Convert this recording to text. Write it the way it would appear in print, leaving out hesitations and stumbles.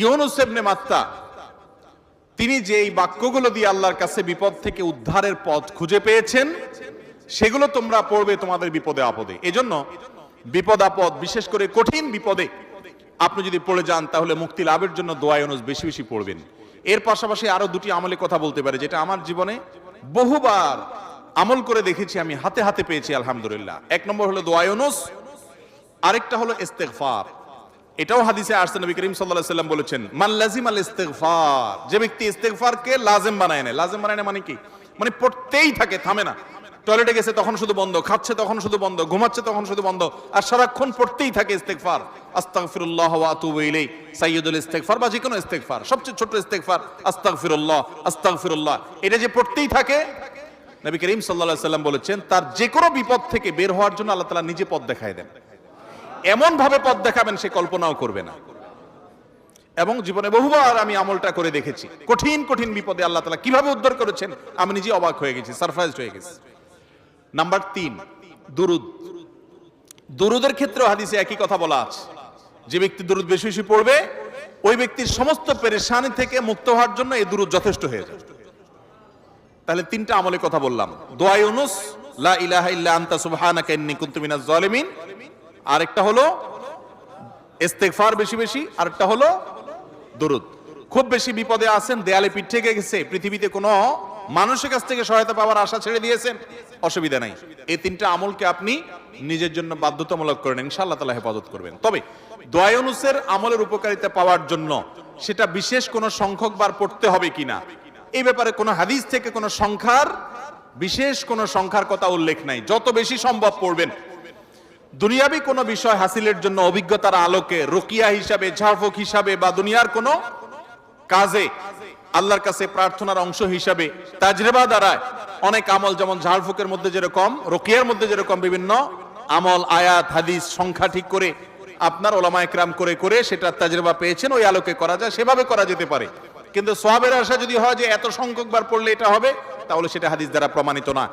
ইউনুস ইবনে মাত্তা তিনি যে এই বাক্যগুলো দিয়ে আল্লাহর কাছে বিপদ থেকে উদ্ধারের পথ খুঁজে পেয়েছেন, সেগুলো তোমরা পড়বে তোমাদের বিপদে আপদে। এজন্য বিপদ আপদ, বিশেষ করে কঠিন বিপদে আপনি যদি পড়ে যান, তাহলে মুক্তি লাভের জন্য দোয়া ইউনুস বেশি বেশি পড়বেন। এর পাশাপাশি আরো দুটি আমলে কথা বলতে পারে, যেটা আমার জীবনে বহুবার আমল করে দেখেছি, আমি হাতে হাতে পেয়েছি আলহামদুলিল্লাহ। এক নম্বর হলো দোয়া ইউনুস, আরেকটা হলো ইস্তেগফার। এটাও হাদিসে আসছে, নবী করিম সাল্লাল্লাহু আলাইহি ওয়াসাল্লাম বলেছেন, মান লাজিমাল ইস্তেগফার, যে ব্যক্তি ইস্তেগফারকে লাজিম বানায় নেয়। লাজিম বানায় নেয় মানে কি? মানে পড়তেই থাকে, থামে না। টয়লেটে গেছে তখন শুধু বন্ধ, খাচ্ছে তখন শুধু বন্ধ, ঘুমাচ্ছে তখন শুধু বন্ধ, আর সারাক্ষণ পড়তেই থাকে ইস্তেগফার। আস্তাগফিরুল্লাহ ওয়া আতুবু ইলাইহি, সাইয়্যিদুল ইস্তেগফার, বা যে কোনো ইস্তেগফার, সবচেয়ে ছোট ইস্তেগফার আস্তাগফিরুল্লাহ আস্তাগফিরুল্লাহ। এটা যে পড়তেই থাকে, নবী করিম সাল্লাল্লাহু আলাইহি ওয়াসাল্লাম বলেছেন, তার যে কোনো বিপদ থেকে বের হওয়ার জন্য আল্লাহ তাআলা নিজে পথ দেখায় দেন। এমন ভাবে পথ দেখাবেন সে কল্পনাও করবে না। এবং জীবনে বহুবার আমি আমলটা করে দেখেছি, কঠিন কঠিন বিপদে আল্লাহ তাআলা কিভাবে উদ্ধার করেছেন, আমি নিজে অবাক হয়ে গেছি, সারপ্রাইজড হয়ে গেছি। নাম্বার 3, দুরুদ। দুরুদের ক্ষেত্রেও হাদিসে একই কথা বলা আছে, যে ব্যক্তি দুরুদ বেশি বেশি পড়বে, ওই ব্যক্তির সমস্ত পেরেশানি থেকে মুক্ত হওয়ার জন্য এই দুরুদ যথেষ্ট হয়ে যায়। তাহলে 3টা আমলের কথা বললাম, দোয়া ইউনুস, লা ইলাহা ইল্লা আনতা সুবহানাকা ইন্নী কুনতু মিনাজ জালিমিন, আরেকটা হলো ইস্তেগফার বেশি বেশি, আরেকটা হলো দুরুদ। খুব বেশি বিপদে আছেন, দেয়ালে পিঠ থেকে গেছে, পৃথিবীতে কোনো মানুষের কাছ থেকে সহায়তা পাওয়ার আশা ছেড়ে দিয়েছেন, অসুবিধা নাই, এই 3টা আমলকে আপনি নিজের জন্য বাধ্যতামূলক করেন, ইনশাআল্লাহ তাআলা হেফাজত করবেন। তবে দোয়া ইউনুসের আমলের উপকারিতা পাওয়ার জন্য সেটা বিশেষ কোনো সংখ্যক বার পড়তে হবে কিনা, এই ব্যাপারে কোনো হাদিস থেকে কোনো সংখ্যার, বিশেষ কোনো সংখ্যার কথা উল্লেখ নাই। যত বেশি সম্ভব পড়বেন। দুনিয়াবি কোনো বিষয় হাসিলের জন্য অভিজ্ঞতার আলোকে, রুকিয়া হিসাবে, ঝাড়ফুঁক হিসাবে, বা দুনিয়ার কোনো কাজে আল্লাহর কাছে প্রার্থনার অংশ হিসাবে তাজরিবা দ্বারা অনেক আমল, যেমন ঝাড়ফুঁকের মধ্যে যেরকম, রুকিয়ার মধ্যে যেরকম বিভিন্ন আমল, আয়াত, হাদিস, সংখ্যা ঠিক করে আপনার ওলামায়ে কেরাম করে করে সেটা তাজরিবা পেয়েছেন, ওই আলোকে করা যায়, সেভাবে করা যেতে পারে। কিন্তু সওয়াবের আশা যদি হয় যে এত সংখ্যক বার পড়লে এটা হবে, তাহলে সেটা হাদিস দ্বারা প্রমাণিত না।